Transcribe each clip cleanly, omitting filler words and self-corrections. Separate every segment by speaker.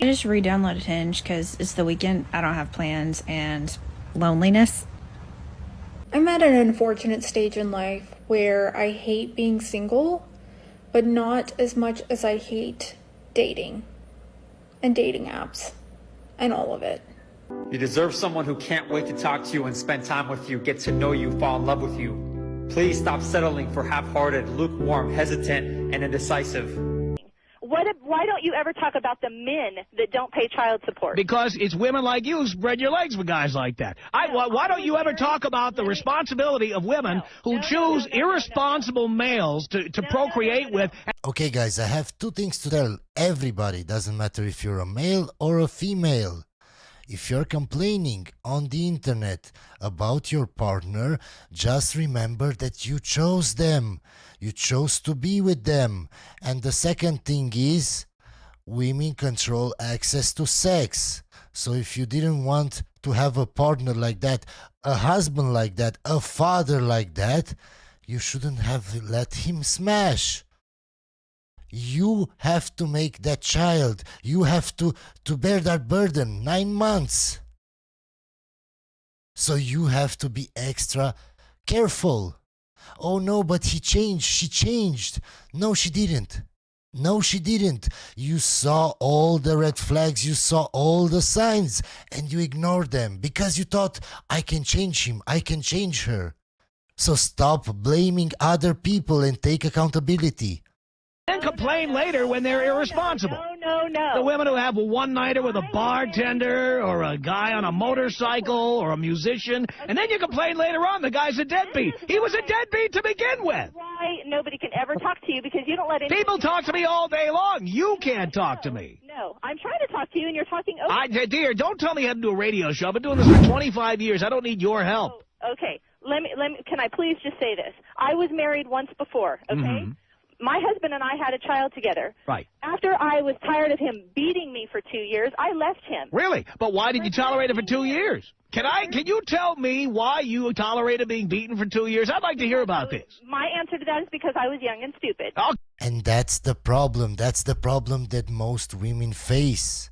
Speaker 1: I just re-downloaded Hinge because it's the weekend, I don't have plans, and loneliness.
Speaker 2: I'm at an unfortunate stage in life where I hate being single, but not as much as I hate dating and dating apps and all of it.
Speaker 3: You deserve someone who can't wait to talk to you and spend time with you, get to know you, fall in love with you. Please stop settling for half-hearted, lukewarm, hesitant, and indecisive.
Speaker 4: Why don't you ever talk about the men that don't pay child support?
Speaker 5: Because it's women like you who spread your legs for guys like that. Why don't you ever talk about the responsibility of women who choose irresponsible males to procreate with?
Speaker 6: Okay, guys, I have two things to tell everybody. Doesn't matter if you're a male or a female. If you're complaining on the internet about your partner, just remember that you chose them. You chose to be with them. And the second thing is, women control access to sex. So if you didn't want to have a partner like that, a husband like that, a father like that, you shouldn't have let him smash. You have to make that child. You have to bear that burden, 9 months. So you have to be extra careful. Oh no, but he changed, she changed. No, she didn't. No, she didn't. You saw all the red flags, you saw all the signs, and you ignored them because you thought, I can change him, I can change her. So stop blaming other people and take accountability.
Speaker 5: And complain later when they're irresponsible.
Speaker 4: No.
Speaker 5: The women who have a one-nighter with a bartender or a guy on a motorcycle or a musician, and then you complain later on the guy's a deadbeat. He was a deadbeat to begin with.
Speaker 4: Why nobody can ever talk to you because you don't let anyone...
Speaker 5: People talk to me all day long. You can't talk to me.
Speaker 4: No, I'm trying to talk to you and you're talking over.
Speaker 5: Dear, don't tell me how to do a radio show. I've been doing this for 25 years. I don't need your help.
Speaker 4: Oh, okay. Let me. Can I please just say this? I was married once before, okay? Mm-hmm. My husband and I had a child together.
Speaker 5: Right.
Speaker 4: After I was tired of him beating me for 2 years, I left him.
Speaker 5: Really? But why did you tolerate it for 2 years? Can you tell me why you tolerated being beaten for 2 years? I'd like to hear about this.
Speaker 4: My answer to that is because I was young and stupid.
Speaker 5: Oh.
Speaker 6: And that's the problem. That's the problem that most women face.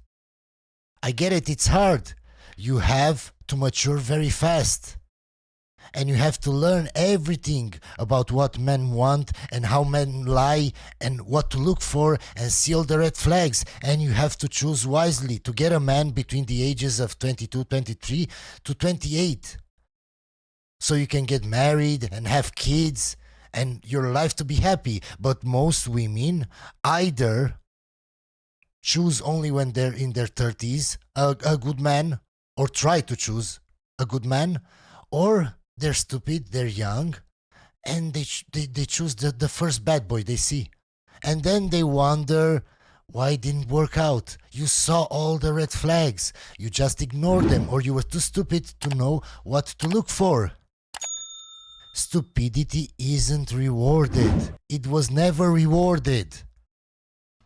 Speaker 6: I get it. It's hard. You have to mature very fast. And you have to learn everything about what men want and how men lie and what to look for and see all the red flags. And you have to choose wisely to get a man between the ages of 22, 23 to 28. So you can get married and have kids and your life to be happy. But most women either choose only when they're in their 30s a good man, or try to choose a good man, or they're stupid, they're young, and they choose the first bad boy they see. And then they wonder why it didn't work out. You saw all the red flags. You just ignored them, or you were too stupid to know what to look for. Stupidity isn't rewarded. It was never rewarded.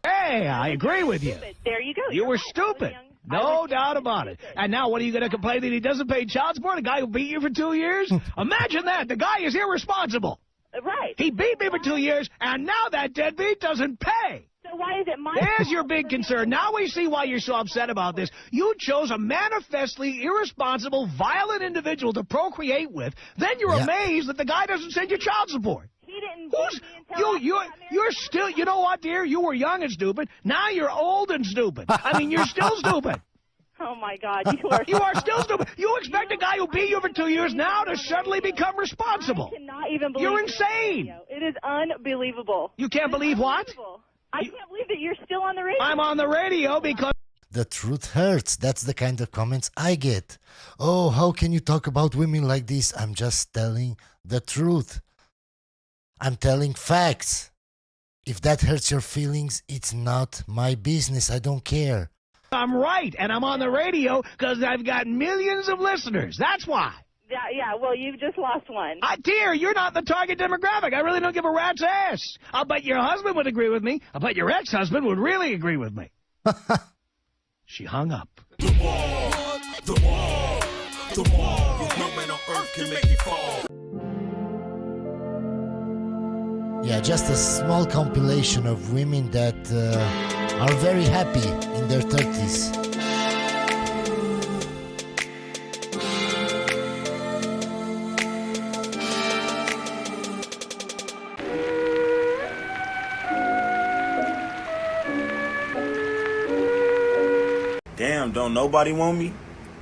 Speaker 5: Hey, I agree with you.
Speaker 4: There you go.
Speaker 5: You were stupid. No doubt about it. And now what are you going to complain that he doesn't pay child support? A guy who beat you for 2 years? Imagine that. The guy is irresponsible.
Speaker 4: Right.
Speaker 5: He beat me for 2 years, and now that deadbeat doesn't pay.
Speaker 4: So why is it my...
Speaker 5: There's your big concern. Now we see why you're so upset about this. You chose a manifestly irresponsible, violent individual to procreate with. Then you're amazed that the guy doesn't send you child support.
Speaker 4: He didn't beat me until...
Speaker 5: You're still... You know what, dear? You were young and stupid. Now you're old and stupid. I mean, you're still stupid.
Speaker 4: Oh, my God. You
Speaker 5: are still stupid. You expect a guy who beat you for 2 years now to suddenly become responsible.
Speaker 4: I cannot even believe
Speaker 5: You're insane.
Speaker 4: It is unbelievable.
Speaker 5: You can't believe what?
Speaker 4: I can't believe that you're still on the radio.
Speaker 5: I'm on the radio because...
Speaker 6: The truth hurts. That's the kind of comments I get. Oh, how can you talk about women like this? I'm just telling the truth. I'm telling facts. If that hurts your feelings, it's not my business. I don't care.
Speaker 5: I'm right, and I'm on the radio because I've got millions of listeners. That's why.
Speaker 4: Yeah, well, you've just lost one.
Speaker 5: Dear, you're not the target demographic. I really don't give a rat's ass. I'll bet your husband would agree with me. I'll bet your ex-husband would really agree with me. She hung up.
Speaker 7: The wall. No man on earth can make you fall.
Speaker 6: Yeah, just a small compilation of women that are very happy in their 30s.
Speaker 8: Damn, don't nobody want me?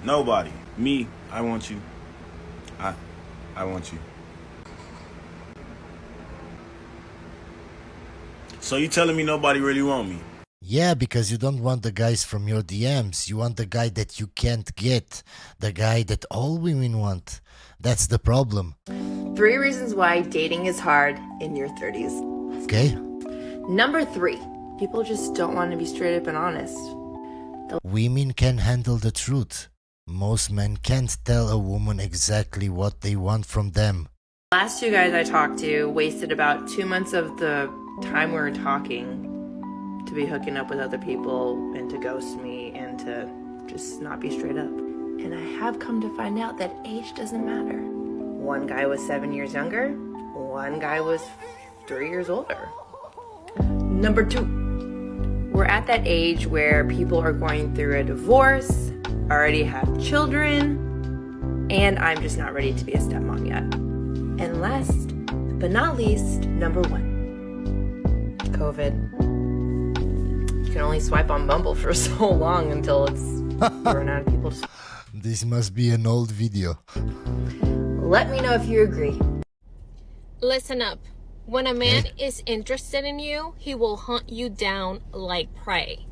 Speaker 8: Nobody. Me, I want you. I want you. So you telling me nobody really want me?
Speaker 6: Yeah, because you don't want the guys from your DMs. You want the guy that you can't get. The guy that all women want. That's the problem.
Speaker 9: 3 reasons why dating is hard in your 30s.
Speaker 6: Okay?
Speaker 9: Number 3, people just don't want to be straight up and honest.
Speaker 6: Women can handle the truth. Most men can't tell a woman exactly what they want from them.
Speaker 9: Last 2 guys I talked to wasted about 2 months of the time we were talking to be hooking up with other people and to ghost me and to just not be straight up. And I have come to find out that age doesn't matter. One guy was 7 years younger, one guy was 3 years older. Number 2, we're at that age where people are going through a divorce, already have children, and I'm just not ready to be a stepmom yet. And last but not least, number 1, COVID. You can only swipe on Bumble for so long until it's run out of people to.
Speaker 6: This must be an old video.
Speaker 9: Let me know if you agree.
Speaker 10: Listen up. When a man is interested in you, he will hunt you down like prey.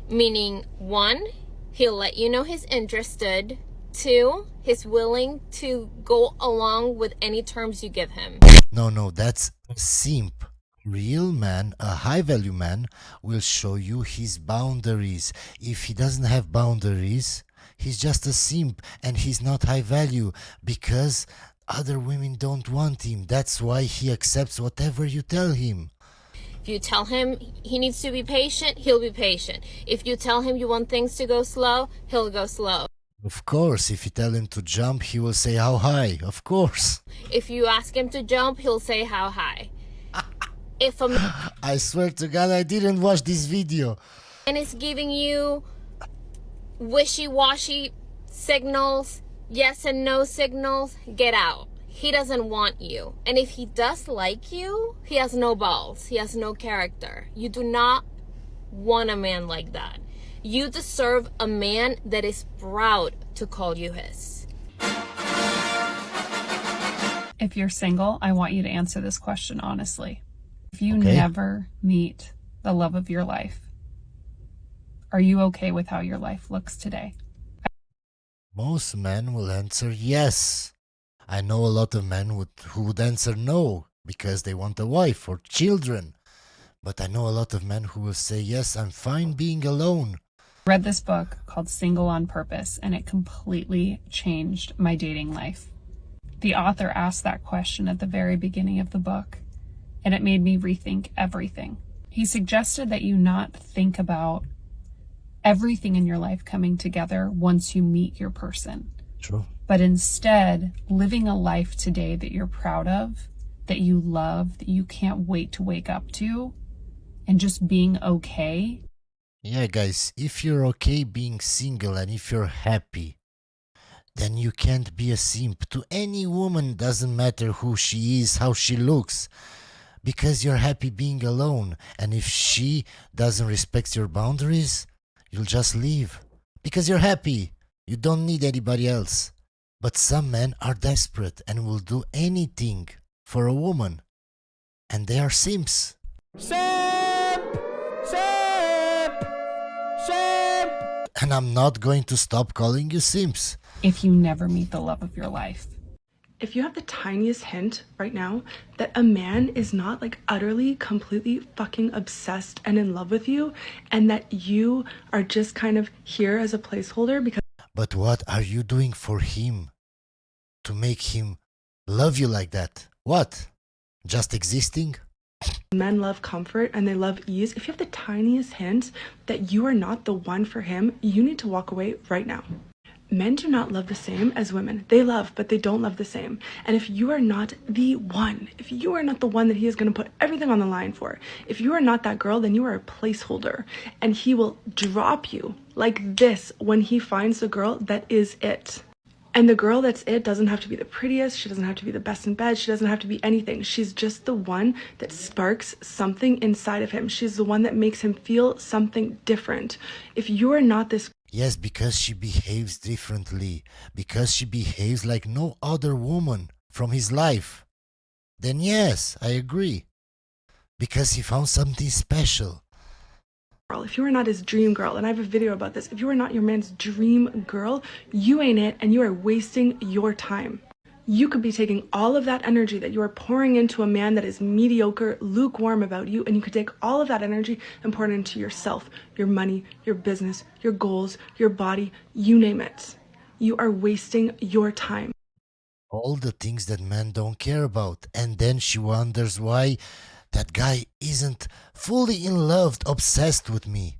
Speaker 10: Meaning, 1, he'll let you know he's interested. 2, he's willing to go along with any terms you give him.
Speaker 6: No, that's a simp. Real man, a high value man, will show you his boundaries. If he doesn't have boundaries, he's just a simp and he's not high value because other women don't want him. That's why he accepts whatever you tell him.
Speaker 10: If you tell him he needs to be patient, he'll be patient. If you tell him you want things to go slow, he'll go slow.
Speaker 6: Of course, if you tell him to jump, he will say how high. Of course.
Speaker 10: If you ask him to jump, he'll say how high. If a
Speaker 6: I swear to God, I didn't watch this video.
Speaker 10: man is giving you wishy-washy signals, yes and no signals, get out. He doesn't want you. And if he does like you, he has no balls. He has no character. You do not want a man like that. You deserve a man that is proud to call you his.
Speaker 11: If you're single, I want you to answer this question honestly. If you never meet the love of your life, are you okay with how your life looks today?
Speaker 6: Most men will answer yes. I know a lot of men who would answer no because they want a wife or children. But I know a lot of men who will say yes, I'm fine being alone.
Speaker 11: I read this book called Single on Purpose, and it completely changed my dating life. The author asked that question at the very beginning of the book, and it made me rethink everything. He suggested that you not think about everything in your life coming together once you meet your person.
Speaker 6: True.
Speaker 11: But instead, living a life today that you're proud of, that you love, that you can't wait to wake up to, and just being okay.
Speaker 6: Yeah, guys, if you're okay being single and if you're happy, then you can't be a simp to any woman. Doesn't matter who she is, how she looks, because you're happy being alone. And if she doesn't respect your boundaries, you'll just leave because you're happy. You don't need anybody else. But some men are desperate and will do anything for a woman, and they are simps.
Speaker 7: Simp! Simp! Simp!
Speaker 6: And I'm not going to stop calling you simps.
Speaker 11: If you never meet the love of your life.
Speaker 12: If you have the tiniest hint right now that a man is not like utterly, completely fucking obsessed and in love with you, and that you are just kind of here as a placeholder because...
Speaker 6: But what are you doing for him to make him love you like that? What? Just existing?
Speaker 12: Men love comfort and they love ease. If you have the tiniest hint that you are not the one for him, you need to walk away right now. Men do not love the same as women. They love, but they don't love the same. And if you are not the one, if you are not the one that he is going to put everything on the line for, if you are not that girl, then you are a placeholder. And he will drop you like this when he finds the girl that is it. And the girl that's it doesn't have to be the prettiest. She doesn't have to be the best in bed. She doesn't have to be anything. She's just the one that sparks something inside of him. She's the one that makes him feel something different. If you are not this...
Speaker 6: Yes, because she behaves differently. Because she behaves like no other woman from his life. Then yes, I agree. Because he found something special.
Speaker 12: If you are not his dream girl, and I have a video about this, if you are not your man's dream girl, you ain't it, and you are wasting your time. You could be taking all of that energy that you are pouring into a man that is mediocre, lukewarm about you, and you could take all of that energy and pour it into yourself, your money, your business, your goals, your body, you name it. You are wasting your time.
Speaker 6: All the things that men don't care about. And then she wonders why that guy isn't fully in love, obsessed with me.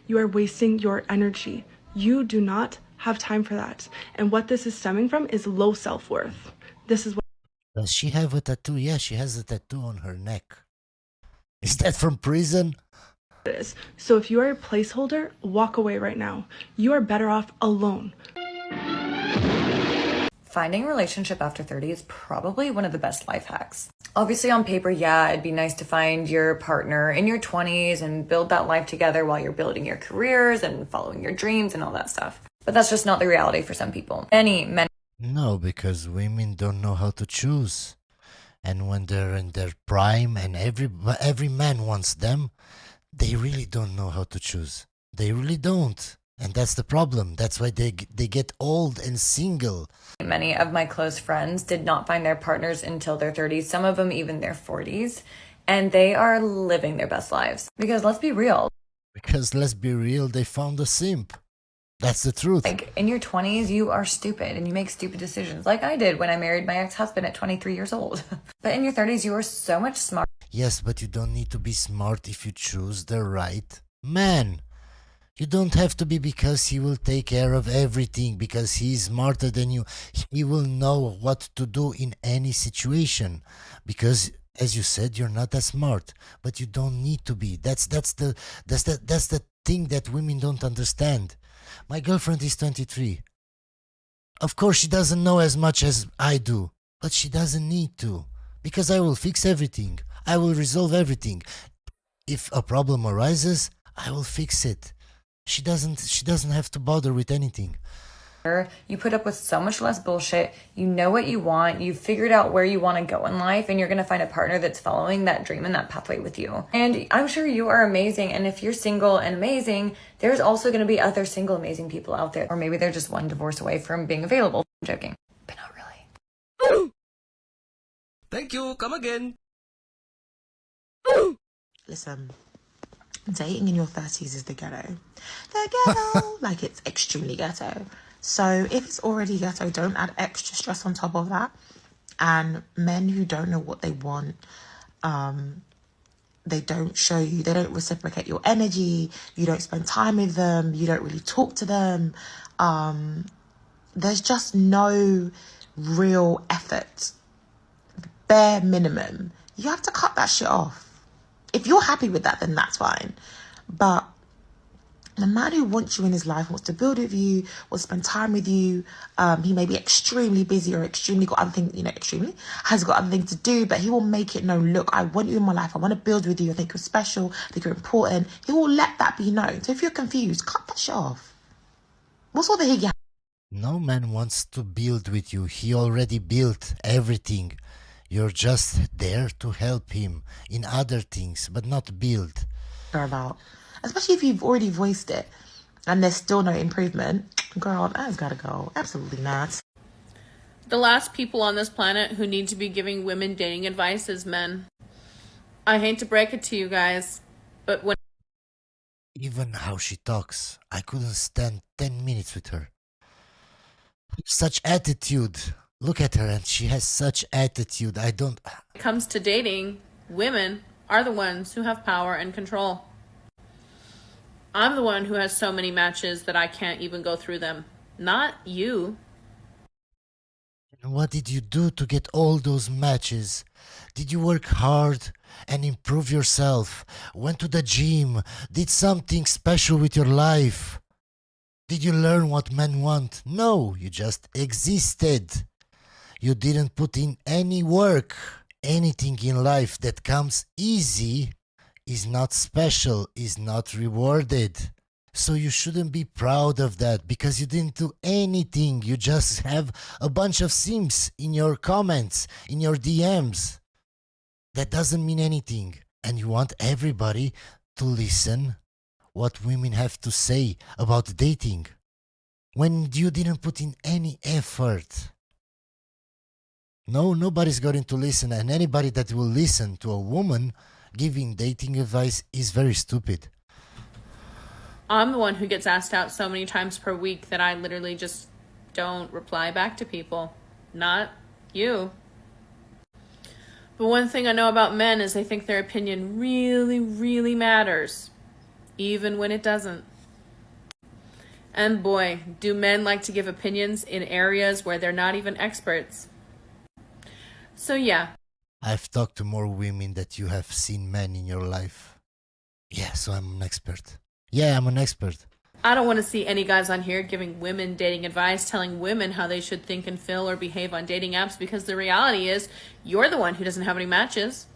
Speaker 12: You are wasting your energy. You do not have time for that. And what this is stemming from is low self-worth. This is what...
Speaker 6: Does she have a tattoo? Yeah, she has a tattoo on her neck. Is that from prison?
Speaker 12: it is. So if you are a placeholder, walk away right now. You are better off alone.
Speaker 13: Finding a relationship after 30 is probably one of the best life hacks. Obviously on paper, yeah, it'd be nice to find your partner in your 20s and build that life together while you're building your careers and following your dreams and all that stuff. But that's just not the reality for some people. Many men...
Speaker 6: No, because women don't know how to choose. And when they're in their prime and every man wants them, they really don't know how to choose. They really don't. And that's the problem. That's why they get old and single.
Speaker 13: Many of my close friends did not find their partners until their 30s, some of them even their 40s, and they are living their best lives. Because let's be real.
Speaker 6: They found a simp. That's the truth.
Speaker 13: Like, in your 20s, you are stupid and you make stupid decisions, like I did when I married my ex-husband at 23 years old. But in your 30s, you are so much smarter.
Speaker 6: Yes, but you don't need to be smart if you choose the right man. You don't have to be, because he will take care of everything, because he is smarter than you. He will know what to do in any situation, because as you said, you're not that smart, but you don't need to be. That's the thing that women don't understand. My girlfriend is 23. Of course, she doesn't know as much as I do, but she doesn't need to, because I will fix everything. I will resolve everything. If a problem arises, I will fix it. She doesn't have to bother with anything.
Speaker 13: You put up with so much less bullshit. You know what you want. You've figured out where you want to go in life, and you're going to find a partner that's following that dream and that pathway with you. And I'm sure you are amazing. And if you're single and amazing, there's also going to be other single amazing people out there. Or maybe they're just one divorce away from being available. I'm joking, but not really.
Speaker 7: Thank you. Come again.
Speaker 14: Listen, dating in your 30s is the ghetto. The ghetto, like it's extremely ghetto. So if it's already ghetto, don't add extra stress on top of that. And men who don't know what they want, they don't show you, they don't reciprocate your energy, you don't spend time with them, you don't really talk to them. There's just no real effort. Bare minimum. You have to cut that shit off. If you're happy with that, then that's fine. But the man who wants you in his life, wants to build with you, wants to spend time with you, he may be extremely busy or extremely got other things, has got other things to do, but he will make it known, look, I want you in my life, I want to build with you, I think you're special, I think you're important. He will let that be known. So if you're confused, cut that shit off. What's all the higgy?
Speaker 6: No man wants to build with you. He already built everything. You're just there to help him in other things, but not build.
Speaker 14: About, especially if you've already voiced it and there's still no improvement, girl, that's gotta go. Absolutely not.
Speaker 15: The last people on this planet who need to be giving women dating advice is men. I hate to break it to you guys, but when...
Speaker 6: Even how she talks, I couldn't stand 10 minutes with her. Such attitude. Look at her, and she has such attitude. When
Speaker 15: it comes to dating, women are the ones who have power and control. I'm the one who has so many matches that I can't even go through them. Not you.
Speaker 6: And what did you do to get all those matches? Did you work hard and improve yourself? Went to the gym? Did something special with your life? Did you learn what men want? No, you just existed. You didn't put in any work. Anything in life that comes easy is not special, is not rewarded. So you shouldn't be proud of that because you didn't do anything. You just have a bunch of simps in your comments, in your DMs. That doesn't mean anything. And you want everybody to listen what women have to say about dating when you didn't put in any effort. No, nobody's going to listen, and anybody that will listen to a woman giving dating advice is very stupid.
Speaker 15: I'm the one who gets asked out so many times per week that I literally just don't reply back to people. Not you. But one thing I know about men is they think their opinion really, really matters, even when it doesn't. And boy, do men like to give opinions in areas where they're not even experts. So yeah.
Speaker 6: I've talked to more women that you have seen men in your life. Yeah, so I'm an expert. Yeah, I'm an expert.
Speaker 15: I don't want to see any guys on here giving women dating advice, telling women how they should think and feel or behave on dating apps, because the reality is you're the one who doesn't have any matches.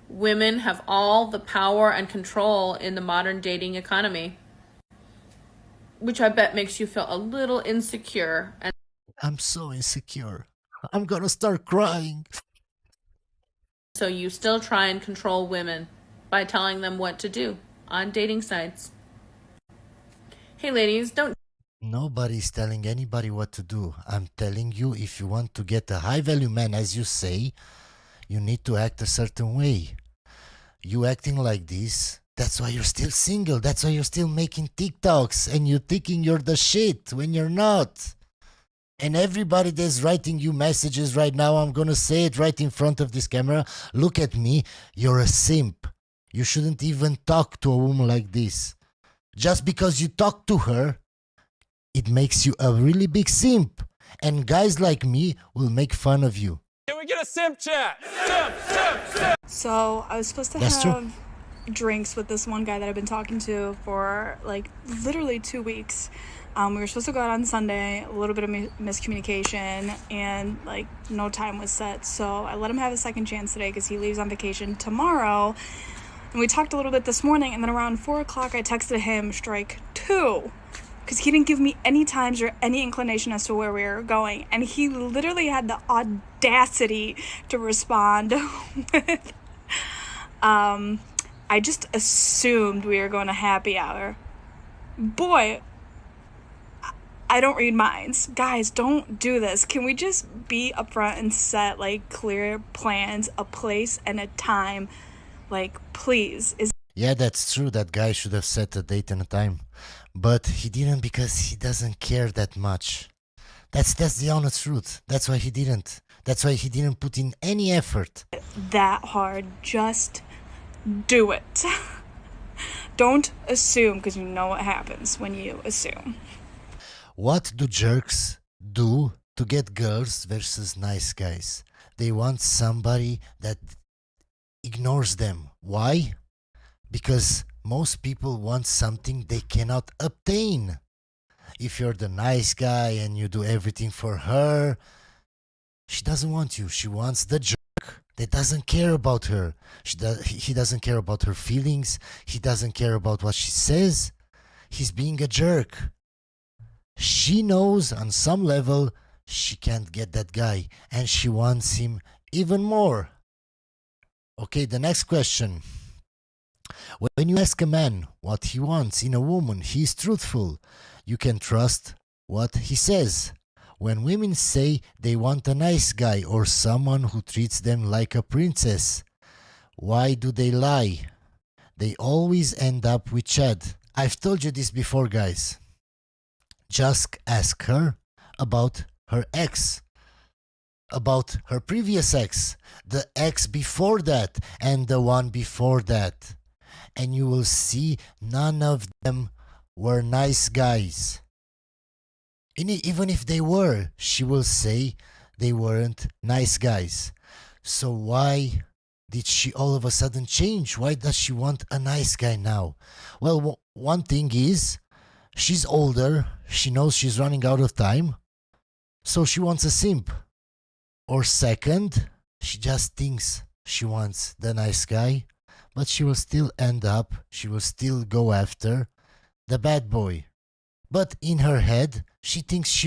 Speaker 15: Women have all the power and control in the modern dating economy, which I bet makes you feel a little insecure. And
Speaker 6: I'm so insecure. I'm gonna start crying.
Speaker 15: so you still try and control women by telling them what to do on dating sites. Hey ladies, don't...
Speaker 6: Nobody's telling anybody what to do. I'm telling you, if you want to get a high value man, as you say, you need to act a certain way. You acting like this, that's why you're still single. That's why you're still making TikToks and you're thinking you're the shit when you're not. And everybody that's writing you messages right now, I'm gonna say it right in front of this camera. Look at me, you're a simp. You shouldn't even talk to a woman like this. Just because you talk to her, it makes you a really big simp. And guys like me will make fun of you.
Speaker 7: Can we get a simp chat? Simp.
Speaker 16: So I was supposed to
Speaker 6: That's
Speaker 16: have drinks with this one guy that I've been talking to for like literally 2 weeks. We were supposed to go out on Sunday, a little bit of miscommunication, and like no time was set. So I let him have a second chance today because he leaves on vacation tomorrow. And we talked a little bit this morning, and then around 4 o'clock I texted him strike 2 because he didn't give me any times or any inclination as to where we were going. And he literally had the audacity to respond with, I just assumed we were going to happy hour. Boy, I don't read minds. Guys, don't do this. Can we just be upfront and set like clear plans, a place and a time? Like, please.
Speaker 6: Yeah, that's true. That guy should have set a date and a time. But he didn't because he doesn't care that much. That's the honest truth. That's why he didn't. That's why he didn't put in any effort.
Speaker 16: That hard. Just do it. Don't assume, because you know what happens when you assume.
Speaker 6: What do jerks do to get girls versus nice guys? They want somebody that ignores them. Why? Because most people want something they cannot obtain. If you're the nice guy and you do everything for her, she doesn't want you. She wants the jerk that doesn't care about her. He doesn't care about her feelings. He doesn't care about what she says. He's being a jerk. She knows on some level she can't get that guy, and she wants him even more. Okay, the next question. When you ask a man what he wants in a woman, he is truthful. You can trust what he says. When women say they want a nice guy or someone who treats them like a princess, why do they lie? They always end up with Chad. I've told you this before, guys. Just ask her about her ex, about her previous ex, the ex before that, and the one before that. And you will see none of them were nice guys. Even if they were, she will say they weren't nice guys. So why did she all of a sudden change? Why does she want a nice guy now? Well, one thing is, she's older, she knows she's running out of time, so she wants a simp. Or second, she just thinks she wants the nice guy, but she will still end up, she will still go after the bad boy. But in her head, she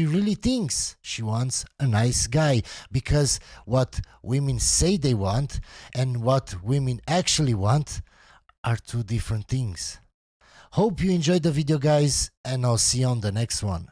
Speaker 6: really thinks she wants a nice guy, because what women say they want and what women actually want are two different things. Hope you enjoyed the video, guys, and I'll see you on the next one.